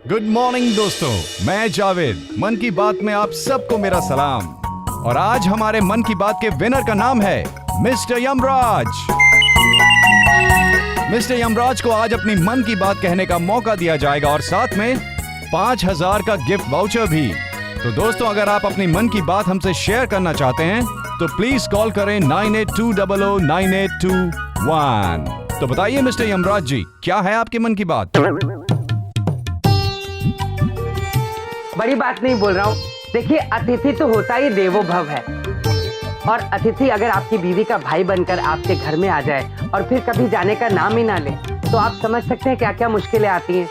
Good morning दोस्तों, मैं जावेद। मन की बात में आप सबको मेरा सलाम। और आज हमारे मन की बात के विनर का नाम है मिस्टर यमराज। मिस्टर यमराज को आज अपनी मन की बात कहने का मौका दिया जाएगा और साथ में 5000 का गिफ्ट वाउचर भी। तो दोस्तों, अगर आप अपनी मन की बात हमसे शेयर करना चाहते हैं तो प्लीज कॉल करें 9820098221। तो बताइए मिस्टर यमराज जी, क्या है आपके मन की बात? बड़ी बात नहीं बोल रहा हूँ। देखिए, अतिथि तो होता ही देवो भव है, और अतिथि अगर आपकी बीवी का भाई बनकर आपके घर में आ जाए और फिर कभी जाने का नाम ही ना ले, तो आप समझ सकते हैं क्या क्या मुश्किलें आती हैं।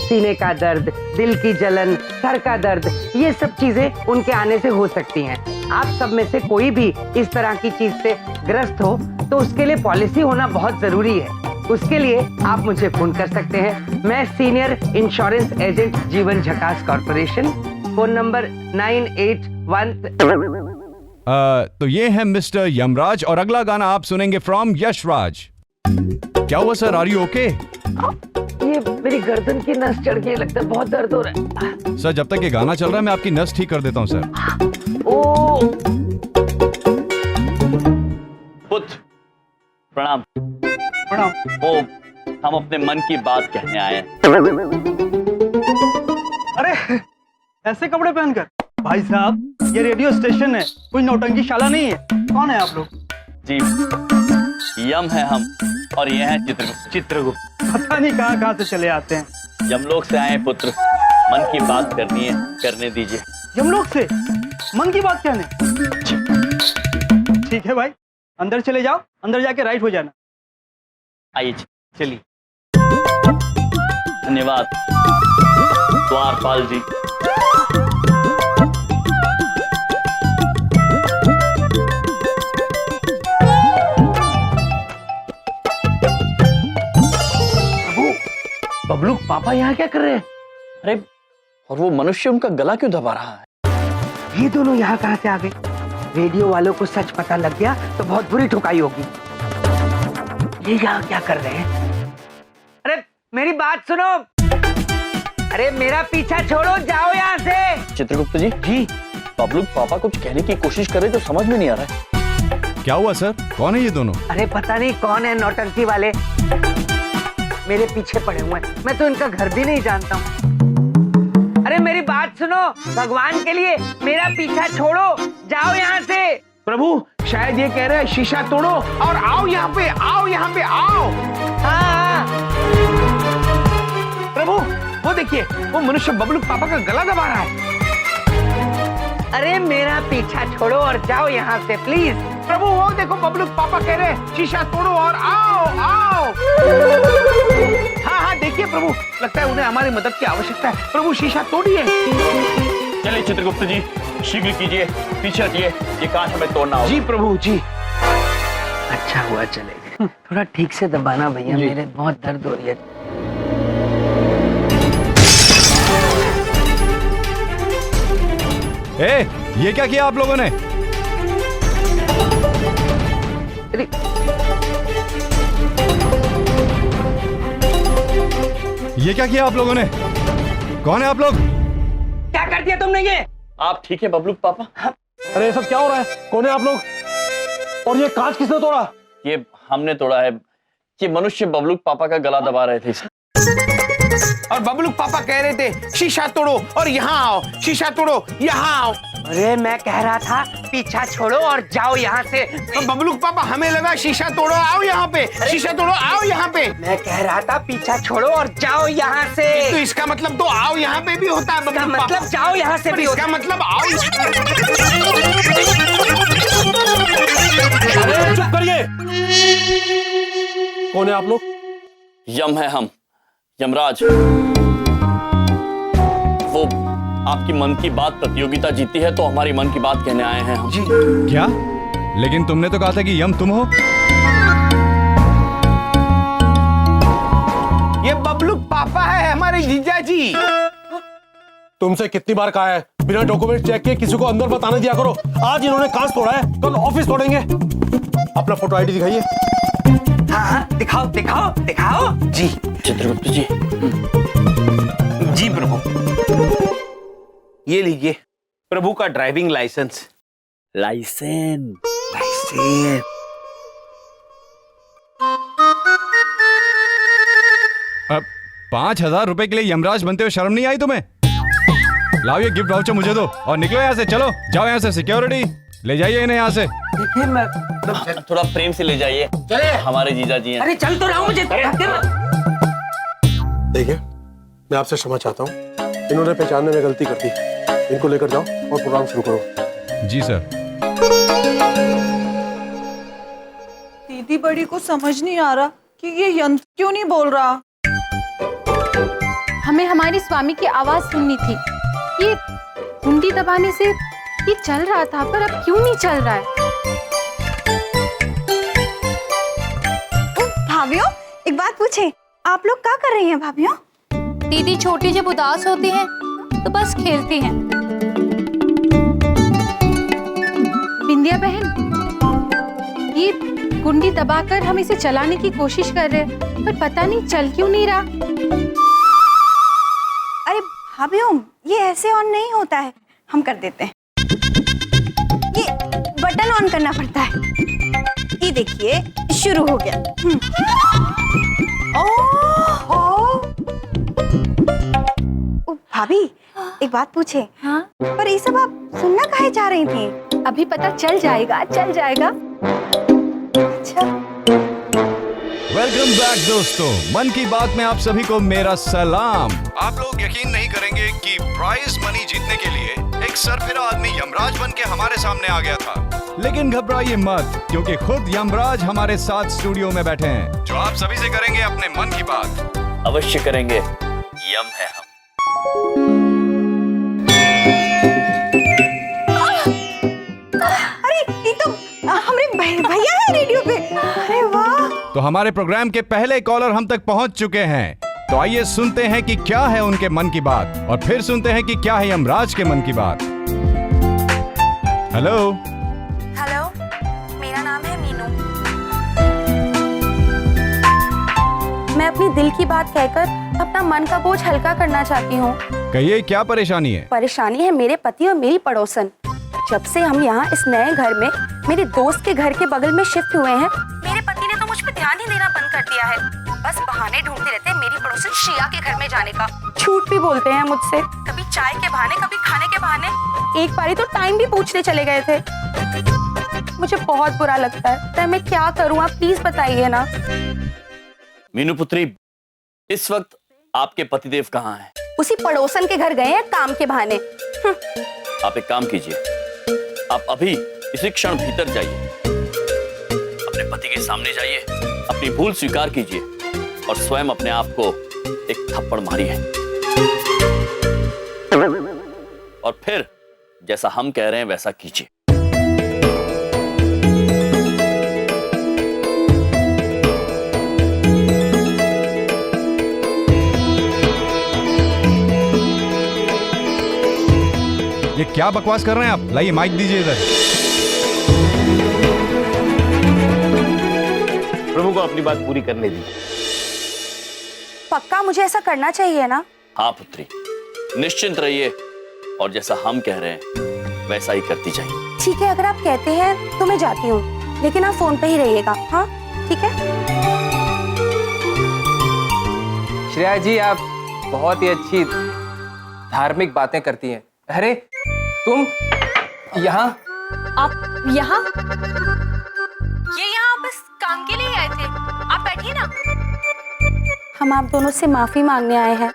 सीने का दर्द, दिल की जलन, सर का दर्द, ये सब चीजें उनके आने से हो सकती हैं। आप सब में से कोई भी इस तरह की चीज से ग्रस्त हो तो उसके लिए पॉलिसी होना बहुत जरूरी है। उसके लिए आप मुझे फोन कर सकते हैं। मैं सीनियर इंश्योरेंस एजेंट जीवन झकास कॉर्पोरेशन, फोन नंबर 981। तो ये है मिस्टर यमराज और अगला गाना आप सुनेंगे फ्रॉम यशराज। क्या हुआ सर, आर यू ओके? ये मेरी गर्दन की नस चढ़ गई, लगता है बहुत दर्द हो रहा है। सर, जब तक ये गाना चल रहा है मैं आपकी नस ठीक कर देता हूँ सर। ओ पुत्र प्रणाम। प्रणाम। वो हम अपने मन की बात कहने आए हैं। अरे ऐसे कपड़े पहनकर? भाई साहब, ये रेडियो स्टेशन है, कोई नौटंकी शाला नहीं है। कौन है आप लोग? जी, यम है हम, और ये है चित्रगुप्त। पता नहीं कहाँ से चले आते हैं। यमलोक से आए पुत्र, मन की बात करनी है, करने दीजिए। यमलोक से मन की बात कहने? ठीक है भाई, अंदर चले जाओ, अंदर जाके राइट हो जाना। आइए चलिए। धन्यवाद द्वारपाल जी। बबलू, पापा यहाँ क्या कर रहे हैं? अरे, और वो मनुष्य उनका गला क्यों दबा रहा है? ये दोनों यहाँ कहाँ से आ गए? रेडियो वालों को सच पता लग गया तो बहुत बुरी ठुकाई होगी। ये यहाँ क्या कर रहे हैं? अरे मेरी बात सुनो। अरे मेरा पीछा छोड़ो, जाओ यहाँ से। चित्रगुप्त जी। जी। बबलू पापा कुछ कहने की कोशिश करे जो समझ में नहीं आ रहा है। क्या हुआ सर, कौन है ये दोनों? अरे पता नहीं कौन है, नौटंकी वाले मेरे पीछे पड़े हुए हैं। मैं तो इनका घर भी नहीं जानता हूँ। अरे मेरी बात सुनो, भगवान के लिए मेरा पीछा छोड़ो, जाओ यहाँ से। प्रभु, शायद ये कह रहे हैं शीशा तोड़ो और आओ यहाँ पे, आओ यहाँ पे, आओ। हाँ। प्रभु, वो देखिए, वो मनुष्य बबलू पापा का गला दबा रहा है। अरे मेरा पीछा छोड़ो और जाओ यहाँ से प्लीज। प्रभु, वो देखो, बबलू पापा कह रहे हैं शीशा तोड़ो और आओ, आओ। हाँ हाँ, देखिए प्रभु, लगता है उन्हें हमारी मदद की आवश्यकता है। प्रभु, शीशा तोड़िए। चलिए चित्रगुप्त जी, शीघ्र कीजिए, पीछे हटिए, ये कांच हमें तोड़ना होगा। जी प्रभु जी। अच्छा हुआ चले गए। थोड़ा ठीक से दबाना भैया, मेरे बहुत दर्द हो रही है। ए, ये क्या किया आप लोगों ने? ये क्या किया आप लोगों ने? कौन है आप लोग? क्या कर दिया तुमने ये? आप ठीक है बबलू पापा? अरे ये सब क्या हो रहा है? कौन है आप लोग? और ये कांच किसने तोड़ा? ये हमने तोड़ा है। ये मनुष्य बबलू पापा का गला दबा रहे थे। और बबलू पापा कह रहे थे शीशा तोड़ो और यहाँ आओ, शीशा तोड़ो, यहाँ आओ। अरे मैं कह रहा था पीछा छोड़ो और जाओ यहाँ से। तो बबलू पापा, हमें लगा शीशा तोड़ो, आओ यहाँ पे, शीशा तोड़ो, आओ यहाँ पे। मैं कह रहा था पीछा छोड़ो और जाओ यहाँ से। तो इसका मतलब तो आओ यहाँ पे भी होता है इसका बबलू पापा। मतलब जाओ यहाँ से भी इसका होता मतलब आओ। अरे चुप करिए। कौन है आप लोग? यम है हम, यमराज। वो आपकी मन की बात प्रतियोगिता जीती है तो हमारी मन की बात कहने आए हैं हम। जी। क्या? लेकिन तुमने तो कहा था कि यम तुम हो। ये बबलू पापा है, हमारे जीजा जी। तुमसे कितनी बार कहा है बिना डॉक्यूमेंट चेक किए किसी को अंदर मत आने दिया करो। आज इन्होंने कांच तोड़ा है, कल ऑफिस तोड़ेंगे। अपना फोटो आईडी दिखाइए। हाँ, दिखाओ दिखाओ दिखाओ जी। चित्रगुप्त जी, जी प्रभु, ये लीजिए प्रभु का ड्राइविंग लाइसेंस। लाइसेंस। लाइसेंस। अब 5,000 रुपए के लिए यमराज बनते हुए शर्म नहीं आई तुम्हें? लाओ ये गिफ्ट वाउचर मुझे दो और निकलो यहाँ से। चलो जाओ यहाँ से, सिक्योरिटी ले जाइए इन्हें यहाँ से। देखिए मैं थोड़ा प्रेम से ले जाइए, चले। हमारे जीजा जी हैं। अरे चल तो रहा हूँ, मुझे धक्के मत। देखिए, मैं आपसे क्षमा चाहता हूँ, इन्होंने पहचानने में गलती कर दी। इनको लेकर जाओ और प्रोग्राम शुरू करो। जी सर। दीदी बड़ी को समझ नहीं आ रहा कि ये यंत्र क्यों नहीं बोल रहा। हमें हमारे स्वामी की आवाज सुननी थी। ये कुंडी दबाने से ये चल रहा था, पर अब क्यों नहीं चल रहा है? भाभियों, एक बात पूछे, आप लोग क्या कर रही हैं भाभियों? दीदी छोटी जब उदास होती हैं तो बस खेलती हैं। बिंदिया बहन, ये कुंडी दबाकर हम इसे चलाने की कोशिश कर रहे हैं, पर पता नहीं चल क्यों नहीं रहा। अरे भाभियों, ये ऐसे ऑन नहीं होता है, हम कर देते हैं। ये बटन ऑन करना पड़ता है। ये देखिए, शुरू हो गया। ओ भाभी, एक बात पूछे? हाँ? पर ये सब आप सुनना काहे जा रही थी? अभी पता चल जाएगा, चल जाएगा। अच्छा। वेलकम बैक दोस्तों, मन की बात में आप सभी को मेरा सलाम। आप लोग यकीन नहीं करेंगे कि प्राइज मनी जीतने के लिए एक सरफिरा आदमी यमराज बन के हमारे सामने आ गया था। लेकिन घबराइए मत, क्योंकि खुद यमराज हमारे साथ स्टूडियो में बैठे हैं, जो आप सभी से करेंगे अपने मन की बात। अवश्य करेंगे, यम है हम। अरे ये तो हमारे भैया है रेडियो पे। अरे वाह। तो हमारे प्रोग्राम के पहले कॉलर हम तक पहुंच चुके हैं। तो आइए सुनते हैं कि क्या है उनके मन की बात, और फिर सुनते हैं कि क्या है यमराज के मन की बात। हेलो। हेलो, मेरा नाम है मीनू। मैं अपनी दिल की बात कहकर अपना मन का बोझ हल्का करना चाहती हूँ। कहिए क्या परेशानी है? परेशानी है मेरे पति और मेरी पड़ोसन। जब से हम यहाँ इस नए घर में मेरे दोस्त के घर के बगल में शिफ्ट हुए हैं, मेरे पति ने तो मुझ पे ध्यान ही देना बंद कर दिया है। बस बहाने ढूंढते रहते हैं मेरी पड़ोसन श्रिया के घर में जाने का। झूठ भी बोलते हैं मुझसे, कभी चाय के बहाने, कभी खाने के बहाने। एक बारी तो टाइम भी पूछने चले गए थे। मुझे बहुत बुरा लगता है, तो मैं क्या करूँ, आप प्लीज बताइए ना। मीनू पुत्री, इस वक्त आपके पतिदेव कहाँ हैं? उसी पड़ोसन के घर गए हैं काम के बहाने। आप एक काम कीजिए, आप अभी इसी क्षण भीतर जाइए, अपने पति के सामने जाइए, अपनी भूल स्वीकार कीजिए और स्वयं अपने आप को एक थप्पड़ मारिए। और फिर जैसा हम कह रहे हैं वैसा कीजिए। ये क्या बकवास कर रहे हैं आप? लाइए माइक दीजिए इधर। प्रभु को अपनी बात पूरी करने दी। पक्का मुझे ऐसा करना चाहिए ना? हाँ पुत्री, निश्चिंत रहिए और जैसा हम कह रहे हैं वैसा ही करती जाइए। ठीक है, अगर आप कहते हैं तो मैं जाती हूँ, लेकिन आप फोन पे ही रहिएगा। हाँ ठीक है। श्रेया जी, आप बहुत ही अच्छी धार्मिक बातें करती हैं। अरे तुम यहाँ? आप यहाँ? ये यहाँ बस काम के लिए आए थे, आप बैठिए ना। हम आप दोनों से माफी मांगने आए हैं।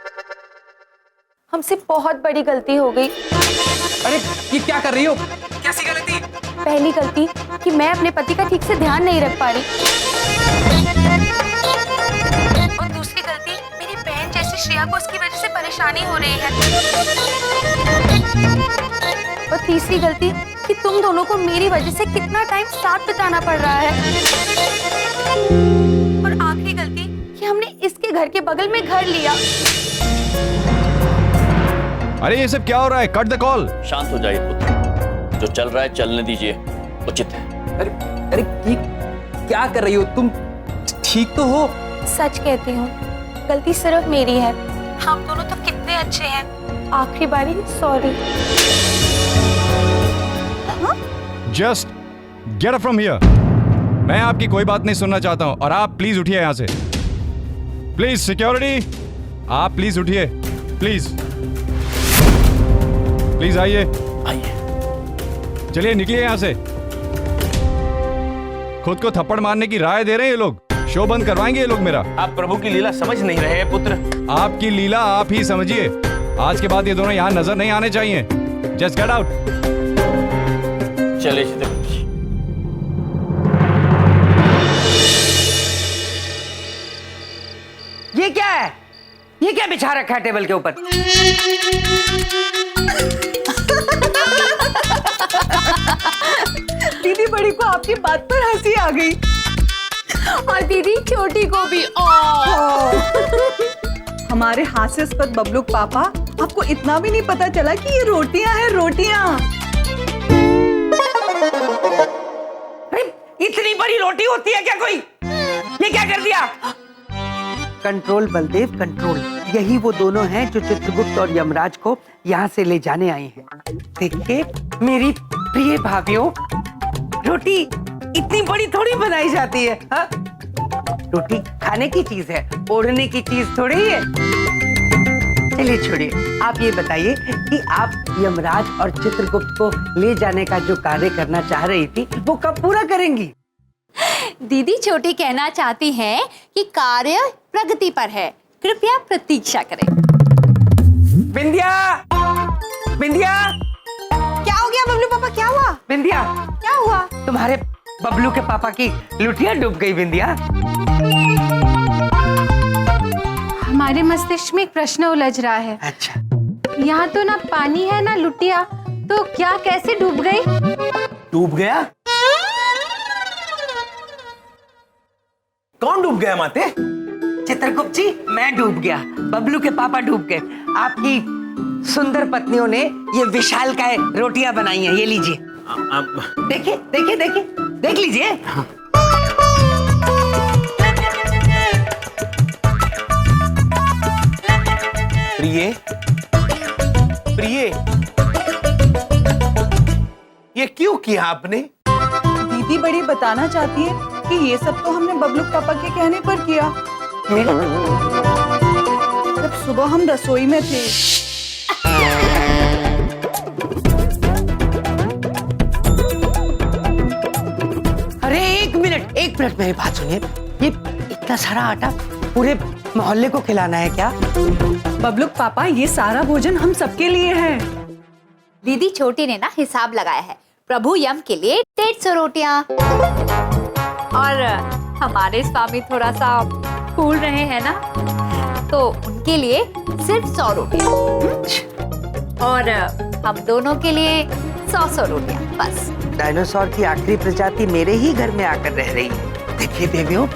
हमसे बहुत बड़ी गलती हो गई। अरे ये क्या कर रही हो? कैसी गलती? पहली गलती कि मैं अपने पति का ठीक से ध्यान नहीं रख पा रही, और दूसरी गलती मेरी बहन जैसी श्रेया को उसकी वजह से परेशानी हो रही है, और तीसरी गलती कि तुम दोनों को मेरी वजह से कितना टाइम साथ बिताना पड़ रहा है, और आखिरी गलती कि हमने इसके घर के बगल में घर लिया। अरे ये सब क्या हो रहा है? Cut the call. शांत हो जाइए पुत्र, जो चल रहा है चलने दीजिए, उचित है। अरे अरे ये क्या कर रही हो तुम? ठीक तो हो? सच कहती हूँ, गलती सिर्फ मेरी है। हम दोनों तो कितने अच्छे हैं। आखिरी बारी sorry. Just get up from here. मैं आपकी कोई बात नहीं सुनना चाहता हूं और आप प्लीज उठिए यहां से। प्लीज सिक्योरिटी, आप प्लीज उठिए, प्लीज प्लीज आइए, आइए। चलिए निकलिए यहां से। खुद को थप्पड़ मारने की राय दे रहे हैं ये लोग। शो बंद करवाएंगे ये लोग मेरा। आप प्रभु की लीला समझ नहीं रहे हैं पुत्र। आपकी लीला आप ही समझिए। आज के बाद ये दोनों यहां नजर नहीं आने चाहिए। Just get out. चलिए चित्रगुप्त जी। ये क्या है? ये क्या बिछा रखा है टेबल के ऊपर? दीदी बड़ी को आपकी बात पर हंसी आ गई और दीदी छोटी को भी। हमारे हास्यास्पद बबलूक पापा, आपको इतना भी नहीं पता चला कि ये रोटियां हैं, रोटियां। अरे इतनी बड़ी रोटी होती है क्या कोई? ये क्या कर दिया? Control Baldev control. यही वो दोनों हैं जो चित्रगुप्त और यमराज को यहाँ से ले जाने आई हैं। देखिए मेरी प्रिय भाभीओ, रोटी इतनी बड़ी थोड़ी बनाई जाती है हा? रोटी खाने की चीज है, ओढ़ने की चीज थोड़ी है। चलिए छोड़िए, आप ये बताइए कि आप यमराज और चित्रगुप्त को ले जाने का जो कार्य करना चाह रही थी वो कब पूरा करेंगी? दीदी छोटी कहना चाहती हैं कि कार्य प्रगति पर है, कृपया प्रतीक्षा करें। बिंदिया, बिंदिया, क्या हो गया बबलू पापा, क्या हुआ? बिंदिया, क्या हुआ? तुम्हारे बबलू के पापा की लुटिया डूब गई। बिंदिया, हमारे मस्तिष्क में एक प्रश्न उलझ रहा है। अच्छा, यहाँ तो ना पानी है ना लुटिया, तो क्या कैसे डूब गई? डूब गया? कौन डूब गया माते? चित्रगुप्त जी, मैं डूब गया, बबलू के पापा डूब गए। आपकी सुंदर पत्नियों ने ये विशालकाय रोटियां बनाई हैं, ये लीजिए। देखिए देखिए देखिए, देख लीजिए। प्रिय, प्रिय, ये क्यों किया आपने? दीदी बड़ी बताना चाहती है कि ये सब तो हमने बबलूक पापा के कहने पर किया, जब सुबह हम रसोई में थे। अरे एक मिनट मेरी बात सुनिए। ये इतना सारा आटा पूरे मोहल्ले को खिलाना है क्या? बबलूक पापा, ये सारा भोजन हम सबके लिए है। दीदी छोटी ने ना हिसाब लगाया है, प्रभु यम के लिए 150 रोटियां और हमारे स्वामी थोड़ा सा फूल रहे हैं ना, तो उनके लिए सिर्फ 100 रोटियां और हम दोनों के लिए 100 रोटियां बस। डायनासोर की आखिरी प्रजाति मेरे ही घर में आकर रह रही है। देखिए देवियों,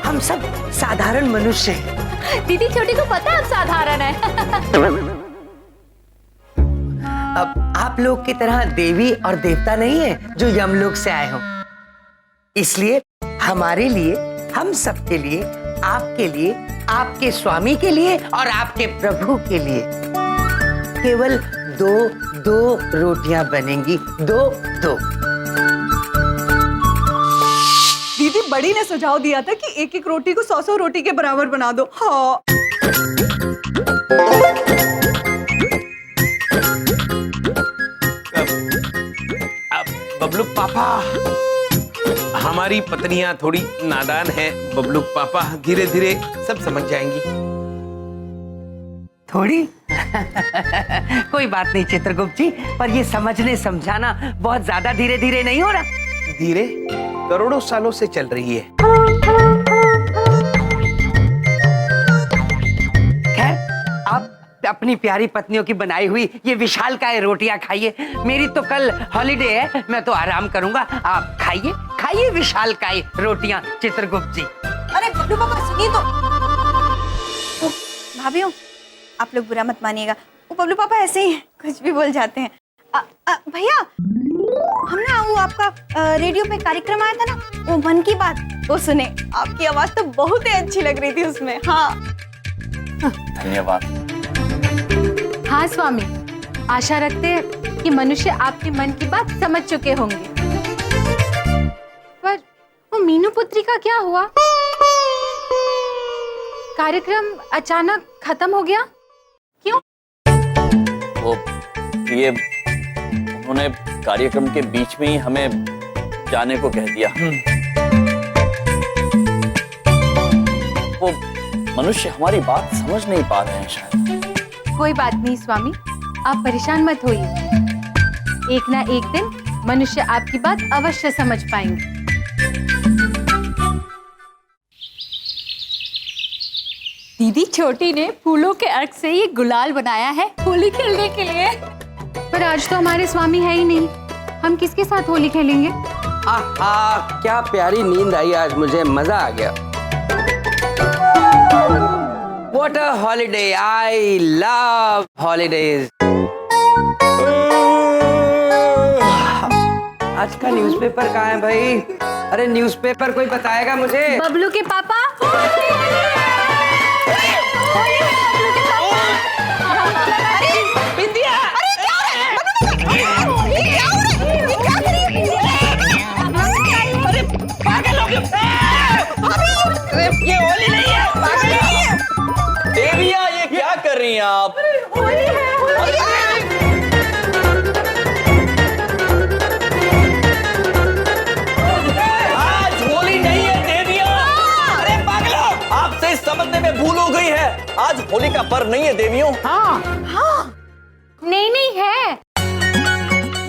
हम सब साधारण मनुष्य हैं। दीदी छोटी को पता है आप साधारण है। अब आप लोग की तरह देवी और देवता नहीं है जो यमलोक से आए हो। इसलिए हमारे लिए, हम सबके लिए, आपके लिए, आपके स्वामी के लिए और आपके प्रभु के लिए केवल दो रोटियां बनेंगी। दो। दीदी बड़ी ने सुझाव दिया था कि एक एक रोटी को 100 रोटी के बराबर बना दो। हाँ। बबलूक पापा, हमारी पत्नियां थोड़ी नादान हैं। बबलूक पापा धीरे धीरे सब समझ जाएंगी। थोड़ी कोई बात नहीं चित्रगुप्त जी, पर ये समझने समझाना बहुत ज्यादा धीरे धीरे नहीं हो रहा? धीरे करोड़ों सालों से चल रही है। खैर, आप अपनी प्यारी पत्नियों की बनाई हुई ये विशालकाय रोटियां खाइए। मेरी तो कल हॉलिडे है, मैं तो आराम करूंगा। आप खाइए विशालकाय रोटियां चित्रगुप्त जी। अरे बबलू पापा सुनिए तो। भाभीओ, आप लोग बुरा मत मानिएगा, वो बबलू पापा ऐसे ही कुछ भी बोल जाते हैं। भैया, हमने वो आपका रेडियो पे कार्यक्रम आया था ना, वो मन की बात, वो सुने। आपकी आवाज तो बहुत ही अच्छी लग रही थी उसमें। हाँ धन्यवाद। हाँ स्वामी, आशा रखते हैं कि मनुष्य आपके मन की बात समझ चुके होंगे। पर वो मीनू पुत्री का क्या हुआ? कार्यक्रम अचानक खत्म हो गया, क्यों? वो प्रिय, उन्होंने कार्यक्रम के बीच में ही हमें जाने को कह दिया। वो मनुष्य हमारी बात समझ नहीं पा रहे हैं शायद। कोई बात नहीं स्वामी, आप परेशान मत होइए। एक ना एक दिन मनुष्य आपकी बात अवश्य समझ पाएंगे। दीदी छोटी ने फूलों के अर्क से ये गुलाल बनाया है होली खेलने के लिए। पर आज तो हमारे स्वामी है ही नहीं, हम किसके साथ होली खेलेंगे? आहा, क्या प्यारी नींद आई आज, मुझे मजा आ गया। What a holiday! I love holidays. आज का न्यूज़पेपर कहाँ है भाई? अरे न्यूज़पेपर कोई बताएगा मुझे? बबलू के पापा। ये होली नहीं है, पागल है। देविया, ये क्या कर रही हैं आप? आज होली नहीं है देविया। अरे पागलो, आपसे इस समझने में भूल हो गई है। आज होली का पर्व नहीं है देवियों। नहीं है,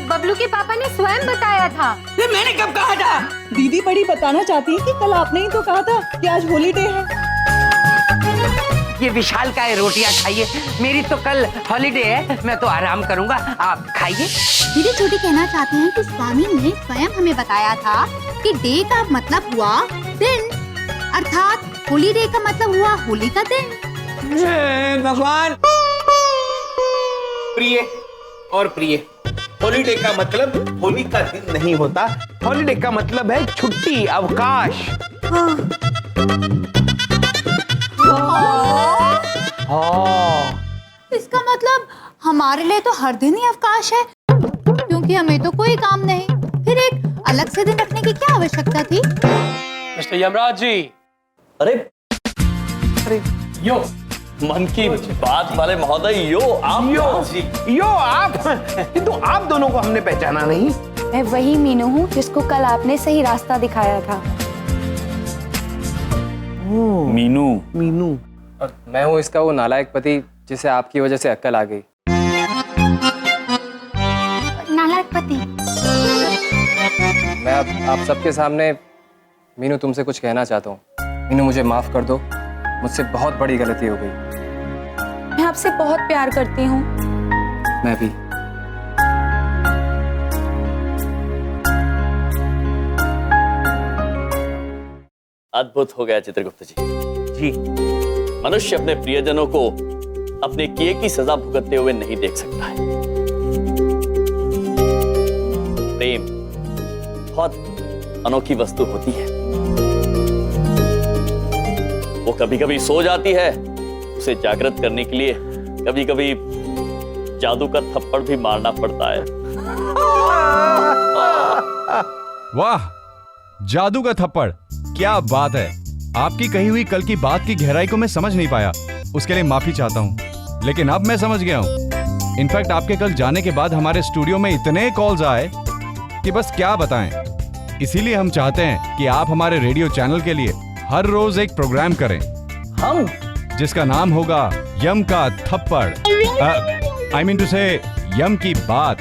बबलू के पापा ने स्वयं बताया था। ये मैंने कब कहा था? दीदी बड़ी बताना चाहती है कि कल आपने ही तो कहा था कि आज होली डे है। ये विशाल का है, रोटियां खाइए, मेरी तो कल हॉलीडे है, मैं तो आराम करूंगा, आप खाइए। दीदी छोटी कहना चाहती हैं कि स्वामी ने स्वयं हमें बताया था कि डे का मतलब हुआ दिन, अर्थात होली डे का मतलब हुआ होली का दिन। भगवान। प्रिय और प्रिय, हॉलीडे का मतलब होली का दिन नहीं होता। हॉलीडे का मतलब है छुट्टी, अवकाश। इसका मतलब हमारे लिए तो हर दिन ही अवकाश है, क्योंकि हमें तो कोई काम नहीं। फिर एक अलग से दिन रखने की क्या आवश्यकता थी? मिस्टर यमराज जी। अरे यो मन की बात वाले महोदय, यो आप। यो आप, किंतु आप दोनों को हमने पहचाना नहीं। मैं वही मीनू हूँ जिसको कल आपने सही रास्ता दिखाया था। मीनू। मीनू। और मैं हूँ इसका वो नालायक पति जिसे आपकी वजह से अक्ल आ गई। नालायक पति। मैं अब आप सबके सामने मीनू तुमसे कुछ कहना चाहता हूँ। मीनू, मुझे माफ कर दो, मुझसे बहुत बड़ी गलती हो गई। मैं आपसे बहुत प्यार करती हूँ। मैं भी। अद्भुत हो गया चित्रगुप्त जी। जी। मनुष्य अपने प्रियजनों को अपने किए की सजा भुगतते हुए नहीं देख सकता है। प्रेम बहुत अनोखी वस्तु होती है। वो कभी कभी सो जाती है, उसे जागृत करने के लिए कभी कभी जादू का थप्पड़ भी मारना पड़ता है। वाह, जादू का थप्पड़, क्या बात है। आपकी कही हुई कल की बात की गहराई को मैं समझ नहीं पाया, उसके लिए माफी चाहता हूँ, लेकिन अब मैं समझ गया हूँ। इनफैक्ट आपके कल जाने के बाद हमारे स्टूडियो में इतने कॉल्स आए कि बस क्या बताएं। इसीलिए हम चाहते हैं कि आप हमारे रेडियो चैनल के लिए हर रोज एक प्रोग्राम करें, हम जिसका नाम होगा यम का थप्पड़। आई मीन टू से यम की बात।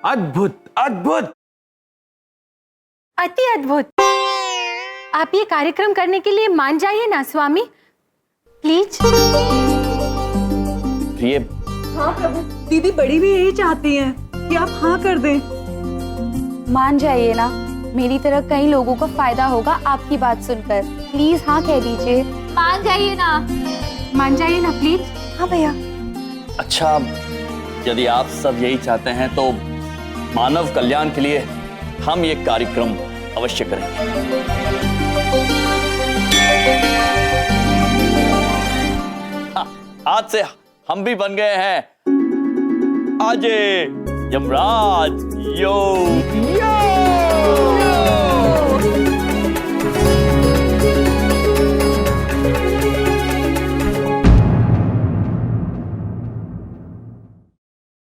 अद्भुत, अद्भुत, अति अद्भुत। आप ये कार्यक्रम करने के लिए मान जाइए ना स्वामी, प्लीज। प्रिय, हाँ प्रभु, दीदी बड़ी भी यही चाहती हैं कि आप हाँ कर दें। मान जाइए ना, मेरी तरह कई लोगों को फायदा होगा आपकी बात सुनकर। प्लीज हाँ कह दीजिए। मान जाइए ना। मान जाइए ना प्लीज। हाँ भैया। अच्छा, यदि आप सब यही चाहते हैं तो मानव कल्याण के लिए हम ये कार्यक्रम अवश्य करेंगे। हाँ, आज से हम भी बन गए हैं अजय यमराज यो।